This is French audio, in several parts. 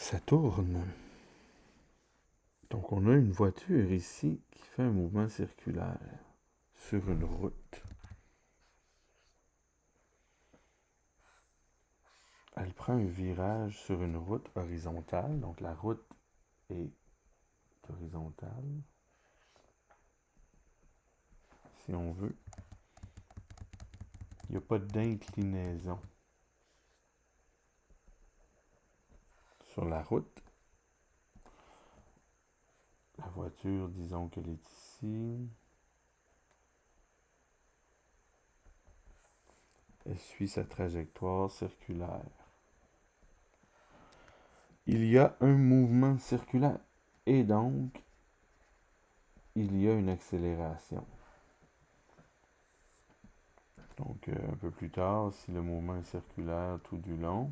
Ça tourne. Donc on a une voiture ici qui fait un mouvement circulaire sur une route. Elle prend un virage sur une route horizontale. Donc la route est horizontale, si on veut. Il n'y a pas d'inclinaison sur la route. La voiture, disons qu'elle est ici. Elle suit sa trajectoire circulaire. Il y a un mouvement circulaire et donc il y a une accélération. Donc un peu plus tard, si le mouvement est circulaire tout du long,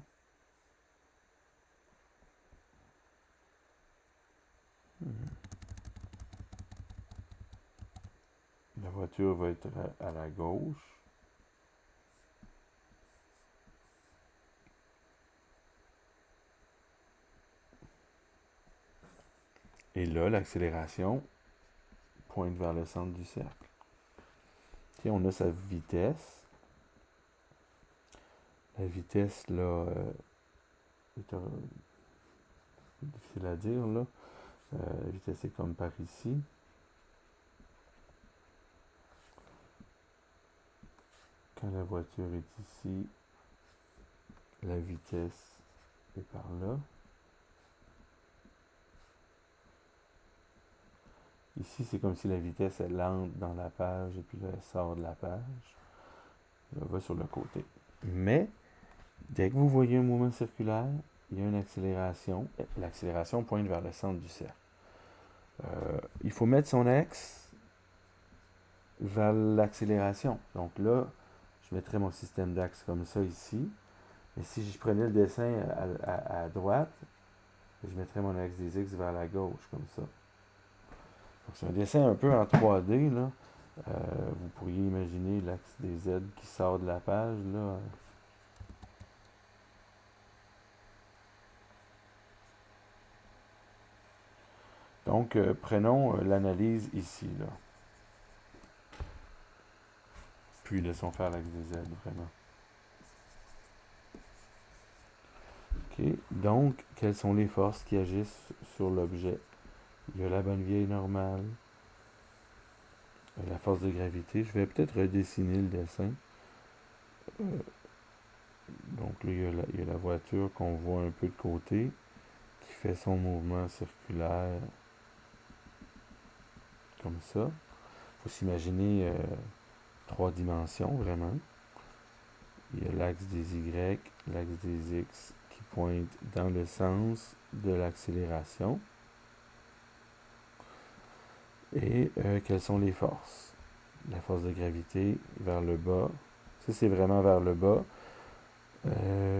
la voiture va être à la gauche. Et là, l'accélération pointe vers le centre du cercle. Okay, on a sa vitesse. La vitesse, là, est difficile à dire, là. La vitesse est comme par ici. Quand la voiture est ici, la vitesse est par là. Ici, c'est comme si la vitesse, elle entre dans la page et puis là, elle sort de la page. Elle va sur le côté. Mais, dès que vous voyez un mouvement circulaire, il y a une accélération. L'accélération pointe vers le centre du cercle. Il faut mettre son axe vers l'accélération. Donc là, je mettrais mon système d'axe comme ça ici. Et si je prenais le dessin à droite, je mettrais mon axe des X vers la gauche, comme ça. Donc c'est un dessin un peu en 3D, là. Vous pourriez imaginer l'axe des Z qui sort de la page, là. Donc, prenons l'analyse ici, là. Puis laissons faire l'axe des Z, vraiment. OK. Donc, quelles sont les forces qui agissent sur l'objet? Il y a la bonne vieille normale, la force de gravité. Je vais peut-être redessiner le dessin. Donc là, il y a la voiture qu'on voit un peu de côté, qui fait son mouvement circulaire comme ça. Il faut s'imaginer 3 dimensions, vraiment. Il y a l'axe des Y, l'axe des X qui pointe dans le sens de l'accélération. Et quelles sont les forces? La force de gravité vers le bas. Ça, c'est vraiment vers le bas.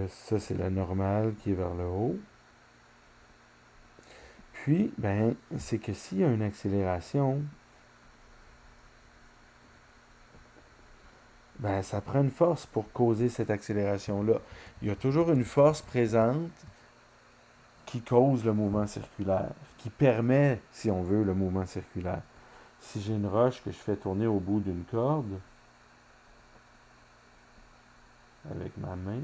Ça, c'est la normale qui est vers le haut. Puis, ben, c'est que s'il y a une accélération, ben, ça prend une force pour causer cette accélération-là. Il y a toujours une force présente qui cause le mouvement circulaire, qui permet, si on veut, le mouvement circulaire. Si j'ai une roche que je fais tourner au bout d'une corde, avec ma main,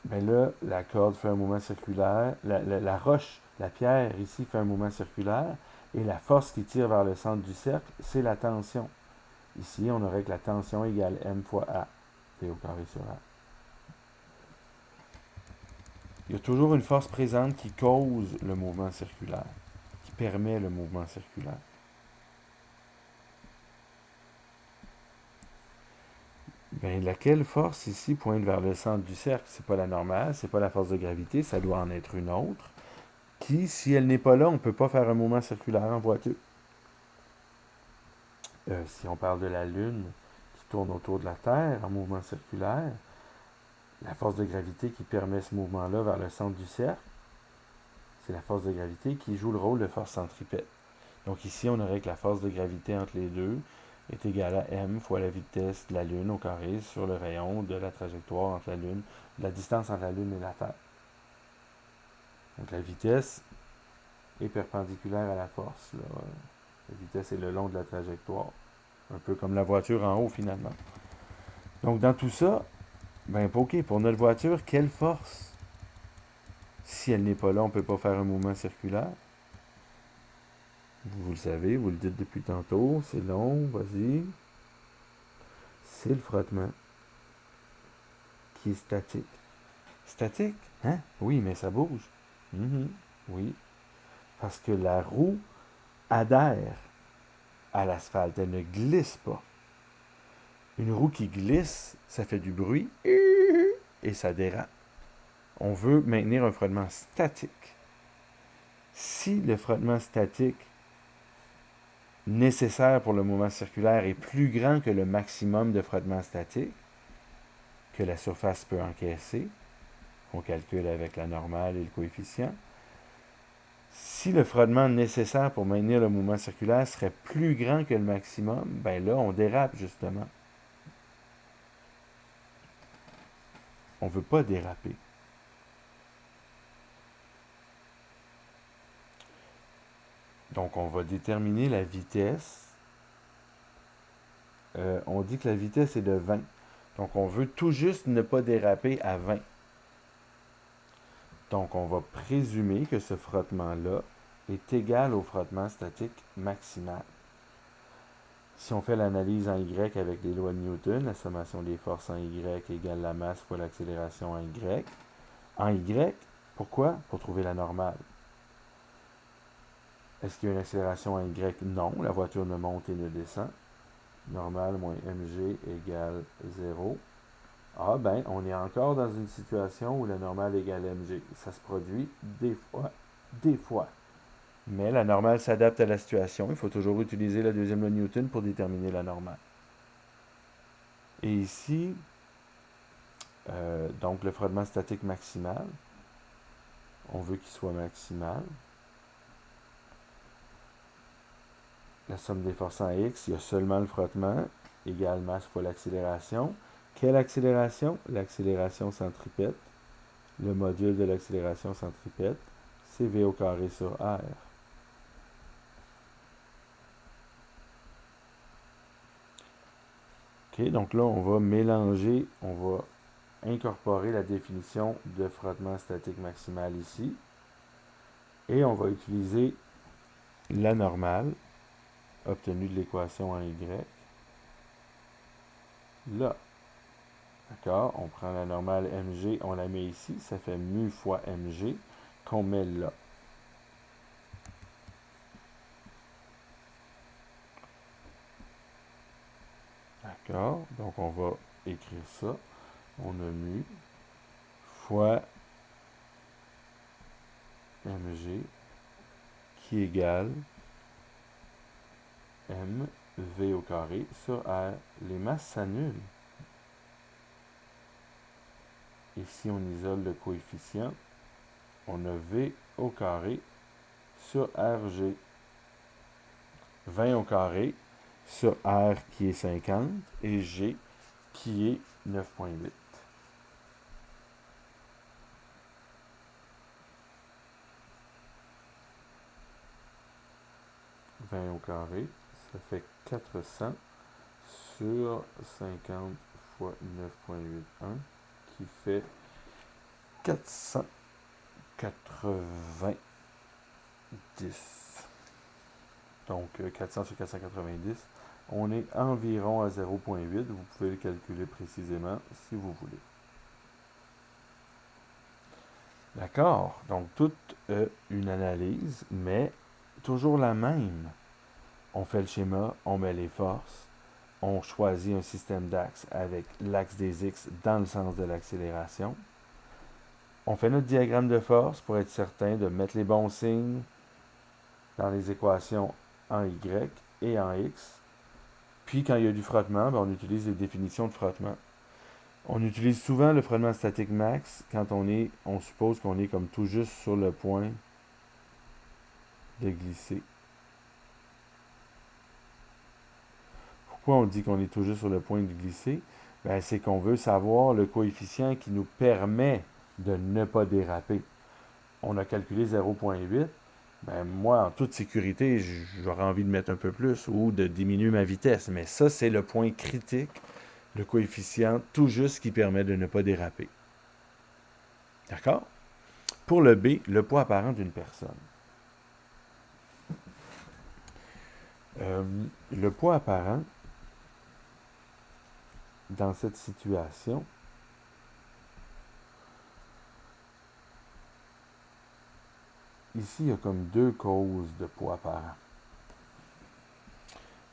ben là, la corde fait un mouvement circulaire, la roche, la pierre ici fait un mouvement circulaire, et la force qui tire vers le centre du cercle, c'est la tension. Ici, on aurait que la tension égale m fois A, T au carré sur A. Il y a toujours une force présente qui cause le mouvement circulaire, qui permet le mouvement circulaire. Ben, laquelle force ici pointe vers le centre du cercle? C'est pas la normale, c'est pas la force de gravité, ça doit en être une autre. Qui, si elle n'est pas là, on ne peut pas faire un mouvement circulaire en voiture. Si on parle de la Lune qui tourne autour de la Terre en mouvement circulaire, la force de gravité qui permet ce mouvement-là vers le centre du cercle, c'est la force de gravité qui joue le rôle de force centripète. Donc ici, on aurait que la force de gravité entre les deux est égale à m fois la vitesse de la Lune au carré sur le rayon de la trajectoire entre la Lune, la distance entre la Lune et la Terre. Donc la vitesse est perpendiculaire à la force. Là. La vitesse est le long de la trajectoire. Un peu comme la voiture en haut finalement. Donc dans tout ça, ben ok, pour notre voiture, quelle force? Si elle n'est pas là, on ne peut pas faire un mouvement circulaire. Vous le savez, vous le dites depuis tantôt, c'est long, vas-y. C'est le frottement qui est statique. Statique? Hein? Oui, mais ça bouge. Oui. Parce que la roue adhère à l'asphalte, elle ne glisse pas. Une roue qui glisse, ça fait du bruit et ça dérape. On veut maintenir un frottement statique. Si le frottement statique nécessaire pour le mouvement circulaire est plus grand que le maximum de frottement statique que la surface peut encaisser, qu'on calcule avec la normale et le coefficient, si le frottement nécessaire pour maintenir le mouvement circulaire serait plus grand que le maximum, ben là, on dérape justement. On ne veut pas déraper. Donc, on va déterminer la vitesse. On dit que la vitesse est de 20. Donc, on veut tout juste ne pas déraper à 20. Donc, on va présumer que ce frottement-là est égal au frottement statique maximal. Si on fait l'analyse en Y avec les lois de Newton, la sommation des forces en Y égale la masse fois l'accélération en Y. En Y, pourquoi? Pour trouver la normale. Est-ce qu'il y a une accélération en Y? Non, la voiture ne monte et ne descend. Normale moins mg égale 0. Ah ben, on est encore dans une situation où la normale égale mg. Ça se produit des fois. Mais la normale s'adapte à la situation. Il faut toujours utiliser la deuxième loi de Newton pour déterminer la normale. Et ici, donc le frottement statique maximal, on veut qu'il soit maximal. La somme des forces en X, il y a seulement le frottement, égale masse fois l'accélération. Quelle accélération? L'accélération centripète. Le module de l'accélération centripète, c'est V au carré sur R. OK, donc là, on va mélanger, on va incorporer la définition de frottement statique maximal ici. Et on va utiliser la normale obtenue de l'équation en Y. Là. D'accord? On prend la normale mg, on la met ici. Ça fait mu fois mg qu'on met là. D'accord? Donc, on va écrire ça. On a mu fois mg qui égale mv au carré sur r. Les masses s'annulent. Et si on isole le coefficient, on a v au carré sur rg. 20 au carré sur r qui est 50 et g qui est 9,8. Au carré, ça fait 400 sur 50 fois 9,81 qui fait 490. Donc 400 sur 490, on est environ à 0,8. Vous pouvez le calculer précisément si vous voulez. D'accord, donc toute une analyse, mais toujours la même. On fait le schéma, on met les forces, on choisit un système d'axes avec l'axe des X dans le sens de l'accélération. On fait notre diagramme de force pour être certain de mettre les bons signes dans les équations en Y et en X. Puis quand il y a du frottement, ben, on utilise les définitions de frottement. On utilise souvent le frottement statique max quand on suppose qu'on est comme tout juste sur le point de glisser. Pourquoi on dit qu'on est tout juste sur le point de glisser? Ben, c'est qu'on veut savoir le coefficient qui nous permet de ne pas déraper. on a calculé 0,8, ben moi, en toute sécurité, j'aurais envie de mettre un peu plus ou de diminuer ma vitesse. Mais ça, c'est le point critique, le coefficient tout juste qui permet de ne pas déraper. D'accord? Pour le B, le poids apparent d'une personne. Le poids apparent, dans cette situation, ici, il y a comme deux causes de poids apparent.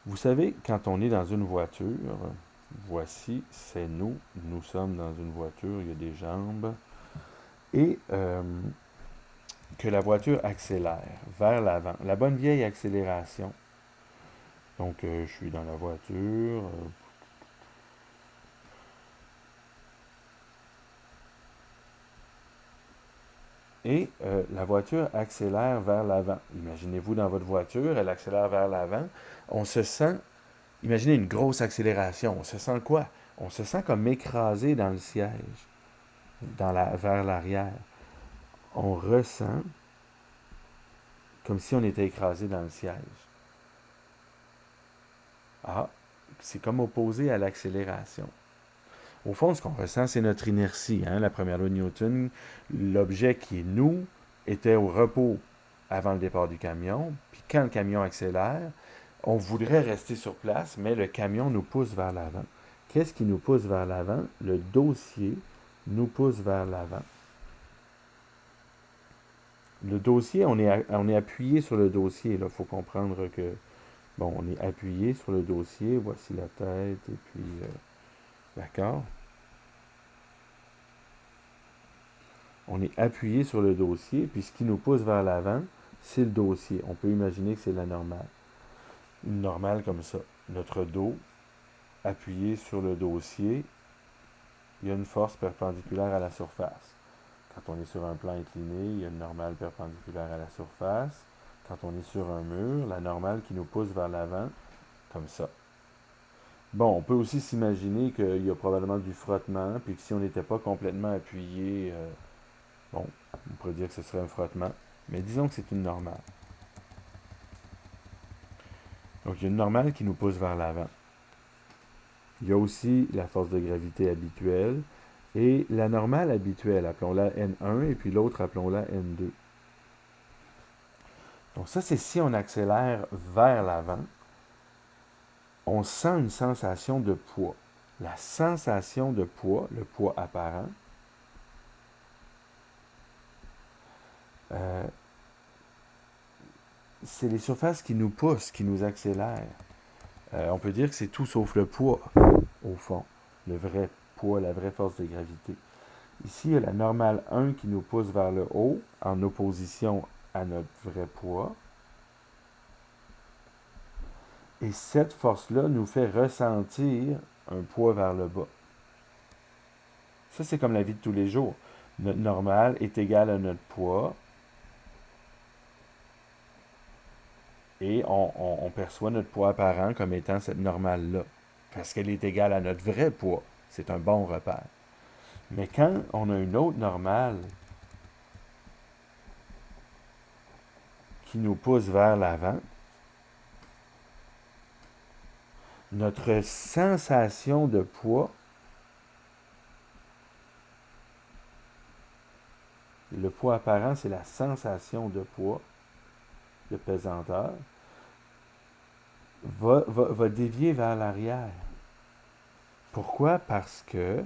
Vous savez, quand on est dans une voiture, voici, c'est nous. Nous sommes dans une voiture, il y a des jambes. Et que la voiture accélère vers l'avant. La bonne vieille accélération. Donc, je suis dans la voiture. Et la voiture accélère vers l'avant. Imaginez-vous dans votre voiture, elle accélère vers l'avant. On se sent, imaginez une grosse accélération. On se sent quoi? On se sent comme écrasé dans le siège, vers l'arrière. On ressent comme si on était écrasé dans le siège. Ah, c'est comme opposé à l'accélération. Au fond, ce qu'on ressent, c'est notre inertie. Hein? La première loi de Newton, l'objet qui est nous était au repos avant le départ du camion. Puis quand le camion accélère, on voudrait rester sur place, mais le camion nous pousse vers l'avant. Qu'est-ce qui nous pousse vers l'avant? Le dossier nous pousse vers l'avant. Le dossier, on est appuyé sur le dossier. Il faut comprendre que, bon, on est appuyé sur le dossier. Voici la tête, et puis, d'accord? On est appuyé sur le dossier, puis ce qui nous pousse vers l'avant, c'est le dossier. On peut imaginer que c'est la normale. Une normale comme ça. Notre dos, appuyé sur le dossier, il y a une force perpendiculaire à la surface. Quand on est sur un plan incliné, il y a une normale perpendiculaire à la surface. Quand on est sur un mur, la normale qui nous pousse vers l'avant, comme ça. Bon, on peut aussi s'imaginer qu'il y a probablement du frottement, puis que si on n'était pas complètement appuyé, bon, on pourrait dire que ce serait un frottement, mais disons que c'est une normale. Donc, il y a une normale qui nous pousse vers l'avant. Il y a aussi la force de gravité habituelle, et la normale habituelle, appelons-la N1, et puis l'autre, appelons-la N2. Donc ça, c'est si on accélère vers l'avant, on sent une sensation de poids. La sensation de poids, le poids apparent, c'est les surfaces qui nous poussent, qui nous accélèrent. On peut dire que c'est tout sauf le poids, au fond. Le vrai poids, la vraie force de gravité. Ici, il y a la normale 1 qui nous pousse vers le haut, en opposition à notre vrai poids. Et cette force-là nous fait ressentir un poids vers le bas. Ça, c'est comme la vie de tous les jours. Notre normale est égale à notre poids. Et on perçoit notre poids apparent comme étant cette normale-là. Parce qu'elle est égale à notre vrai poids. C'est un bon repère. Mais quand on a une autre normale qui nous pousse vers l'avant, notre sensation de poids, le poids apparent, c'est la sensation de poids, de pesanteur, va dévier vers l'arrière. Pourquoi? Parce que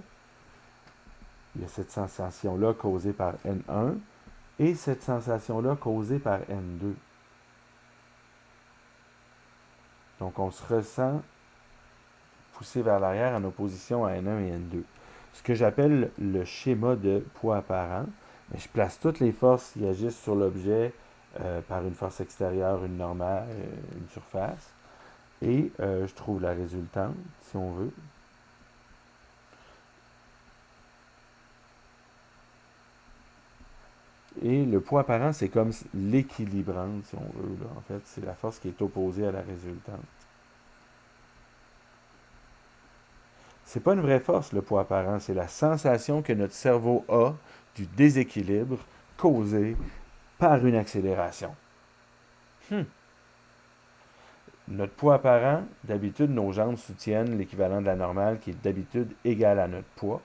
il y a cette sensation-là causée par N1 et cette sensation-là causée par N2. Donc, on se ressent poussé vers l'arrière en opposition à N1 et N2. Ce que j'appelle le schéma de poids apparent. Mais je place toutes les forces qui agissent sur l'objet par une force extérieure, une normale, une surface. Et je trouve la résultante, si on veut. Et le poids apparent, c'est comme l'équilibrante, si on veut. Là. En fait, c'est la force qui est opposée à la résultante. C'est pas une vraie force, le poids apparent. C'est la sensation que notre cerveau a du déséquilibre causé par une accélération. Notre poids apparent, d'habitude, nos jambes soutiennent l'équivalent de la normale qui est d'habitude égal à notre poids.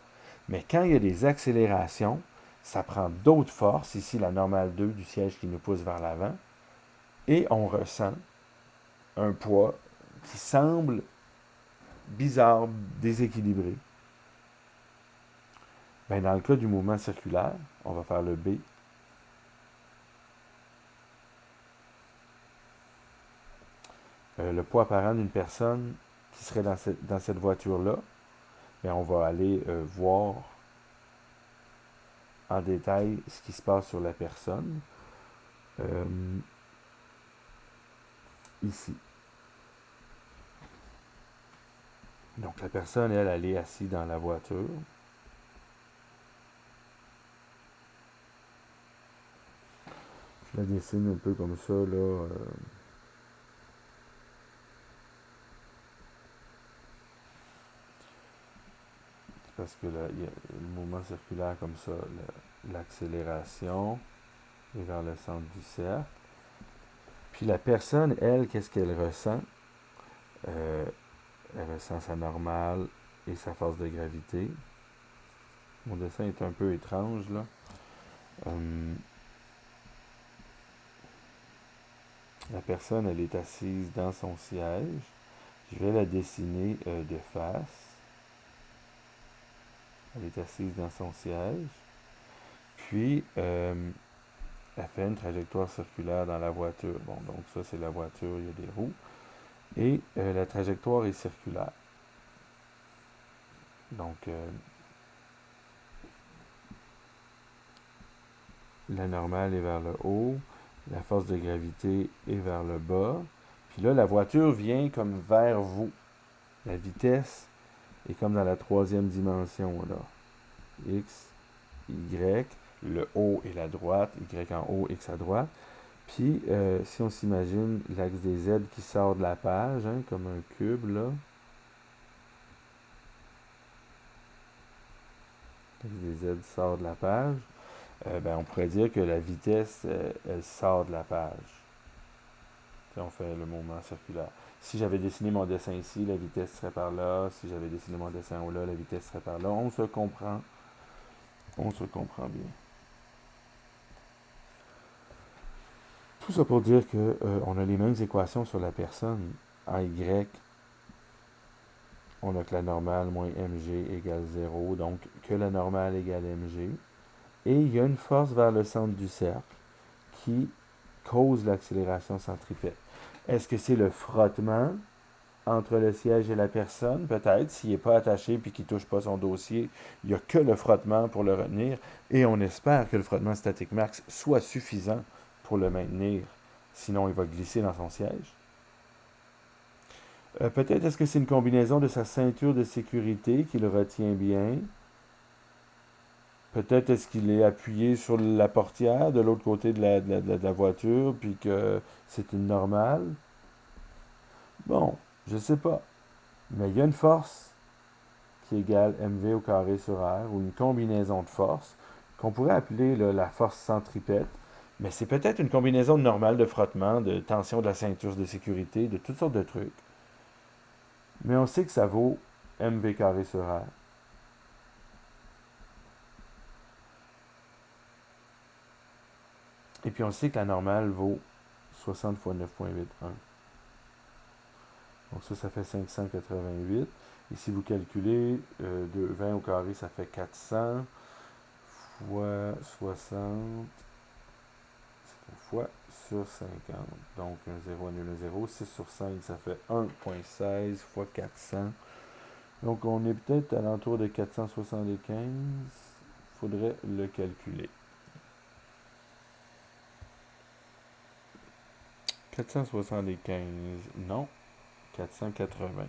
Mais quand il y a des accélérations, ça prend d'autres forces, ici la normale 2 du siège qui nous pousse vers l'avant, et on ressent un poids qui semble bizarre, déséquilibré. Ben, dans le cas du mouvement circulaire, on va faire le B. Le poids apparent d'une personne qui serait dans cette voiture-là, ben, on va aller voir en détail ce qui se passe sur la personne. Ici. Donc la personne, elle est assise dans la voiture. Je la dessine un peu comme ça, là. Parce que là, il y a le mouvement circulaire comme ça, l'accélération est vers le centre du cercle. Puis la personne, elle, qu'est-ce qu'elle ressent? Elle ressent sa normale et sa force de gravité. Mon dessin est un peu étrange, là. La personne, elle est assise dans son siège. Je vais la dessiner de face. Elle est assise dans son siège. Puis, elle fait une trajectoire circulaire dans la voiture. Bon, donc ça, c'est la voiture, il y a des roues. Et la trajectoire est circulaire. Donc, la normale est vers le haut. La force de gravité est vers le bas. Puis là, la voiture vient comme vers vous. La vitesse est comme dans la troisième dimension, là. X, Y, le haut et la droite, Y en haut, X à droite. Puis, si on s'imagine l'axe des Z qui sort de la page, hein, comme un cube, là. L'axe des Z sort de la page. Ben, on pourrait dire que la vitesse, elle sort de la page. Puis on fait le mouvement circulaire. Si j'avais dessiné mon dessin ici, la vitesse serait par là. Si j'avais dessiné mon dessin en haut là, la vitesse serait par là. On se comprend. On se comprend bien. Tout ça pour dire que on a les mêmes équations sur la personne. En Y, on a que la normale moins mg égale 0, donc que la normale égale mg. Et il y a une force vers le centre du cercle qui cause l'accélération centripète. Est-ce que c'est le frottement entre le siège et la personne? Peut-être, s'il n'est pas attaché et qu'il ne touche pas son dossier, il n'y a que le frottement pour le retenir. Et on espère que le frottement statique max soit suffisant pour le maintenir. Sinon, il va glisser dans son siège. Peut-être est-ce que c'est une combinaison de sa ceinture de sécurité qui le retient bien. Peut-être est-ce qu'il est appuyé sur la portière de l'autre côté de la voiture, puis que c'est une normale. Bon, je ne sais pas. Mais il y a une force qui égale mv au carré sur r, ou une combinaison de forces, qu'on pourrait appeler là, la force centripète. Mais c'est peut-être une combinaison de normale de frottement, de tension de la ceinture de sécurité, de toutes sortes de trucs. Mais on sait que ça vaut mv carré sur r. Et puis on sait que la normale vaut 60 fois 9,81. Donc ça fait 588. Et si vous calculez 20 au carré, ça fait 400 fois 60 fois sur 50. Donc un 0 annule un 0. 6 sur 5, ça fait 1,16 fois 400. Donc on est peut-être à l'entour de 475. Il faudrait le calculer. 475, non. 480.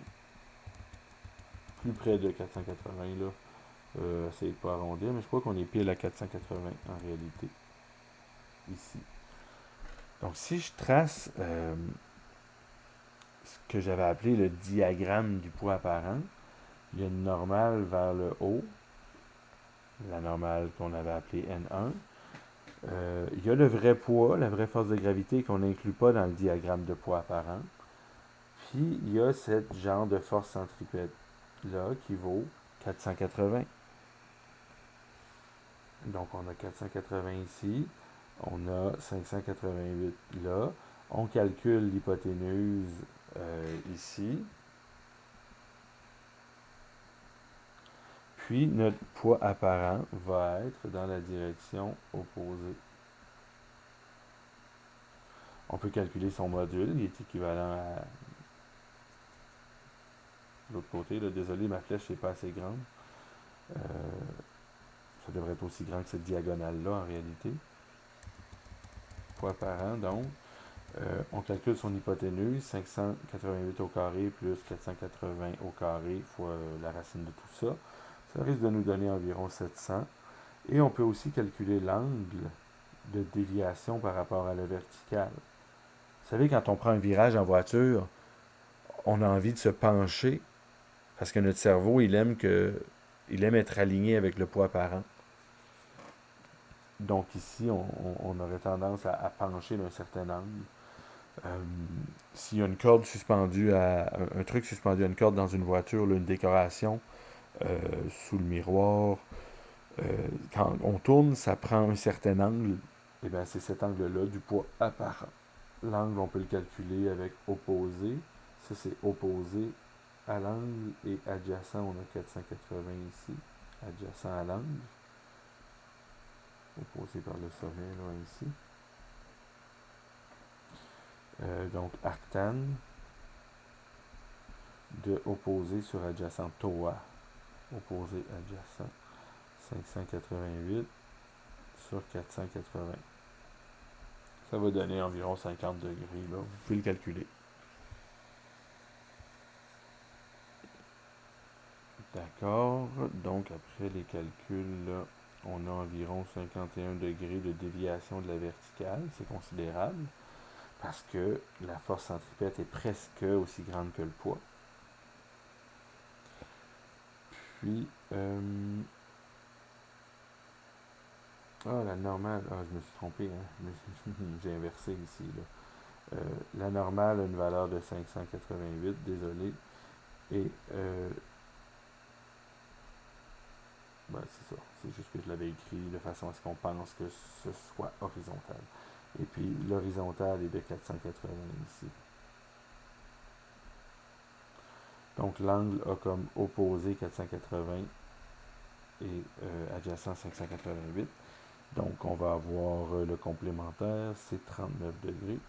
Plus près de 480, là. Essayez de pas arrondir, mais je crois qu'on est pile à 480 en réalité. Ici. Donc, si je trace ce que j'avais appelé le diagramme du poids apparent, il y a une normale vers le haut, la normale qu'on avait appelée N1. Il y a le vrai poids, la vraie force de gravité qu'on n'inclut pas dans le diagramme de poids apparent. Puis, il y a cette genre de force centripète-là qui vaut 480. Donc, on a 480 ici. On a 588 là. On calcule l'hypoténuse ici. Puis, notre poids apparent va être dans la direction opposée. On peut calculer son module. Il est équivalent à l'autre côté. Là. Désolé, ma flèche n'est pas assez grande. Ça devrait être aussi grand que cette diagonale-là, en réalité. Poids apparent, donc. On calcule son hypoténuse, 588 au carré plus 480 au carré fois la racine de tout ça. Ça risque de nous donner environ 700. Et on peut aussi calculer l'angle de déviation par rapport à la verticale. Vous savez, quand on prend un virage en voiture, on a envie de se pencher parce que notre cerveau, il aime être aligné avec le poids apparent. Donc ici, on aurait tendance à pencher d'un certain angle. S'il y a une corde suspendue un truc suspendu à une corde dans une voiture, là, une décoration sous le miroir, quand on tourne, ça prend un certain angle. Et bien, c'est cet angle-là du poids apparent. L'angle, on peut le calculer avec opposé. Ça, c'est opposé à l'angle et adjacent, on a 480 ici, adjacent à l'angle. Opposé par le sommet, là, ici. Donc, arctane de opposé sur adjacent TOA. Opposé adjacent 588 sur 480. Ça va donner environ 50 degrés, là. Vous pouvez le calculer. D'accord. Donc, après les calculs, là, on a environ 51 degrés de déviation de la verticale. C'est considérable parce que la force centripète est presque aussi grande que le poids. Puis, la normale. Je me suis trompé, hein. J'ai inversé ici, là. La normale a une valeur de 588, désolé. Et, c'est ça. C'est juste que je l'avais écrit de façon à ce qu'on pense que ce soit horizontal. Et puis, l'horizontale est de 480 ici. Donc, l'angle a comme opposé 480 et adjacent 588. Donc, on va avoir le complémentaire, c'est 39 degrés.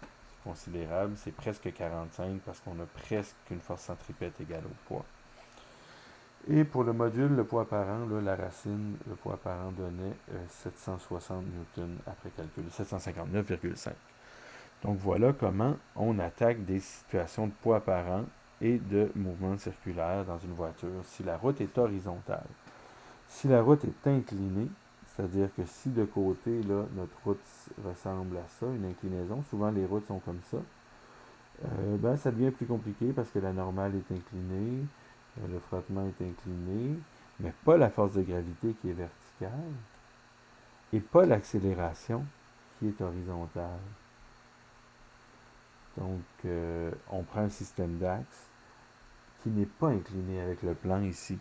C'est considérable, c'est presque 45 parce qu'on a presque une force centripète égale au poids. Et pour le module, le poids apparent, là, la racine, le poids apparent donnait 760 newtons après calcul, 759,5. Donc voilà comment on attaque des situations de poids apparent et de mouvement circulaire dans une voiture si la route est horizontale. Si la route est inclinée, c'est-à-dire que si de côté, là, notre route ressemble à ça, une inclinaison, souvent les routes sont comme ça, ça devient plus compliqué parce que la normale est inclinée, le frottement est incliné, mais pas la force de gravité qui est verticale et pas l'accélération qui est horizontale. Donc, on prend un système d'axe qui n'est pas incliné avec le plan ici.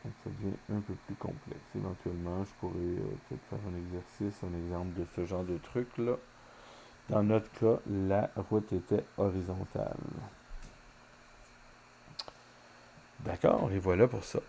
Donc, ça devient un peu plus complexe. Éventuellement, je pourrais peut-être faire un exercice, un exemple de ce genre de truc-là. Dans notre cas, la route était horizontale. D'accord, et voilà pour ça.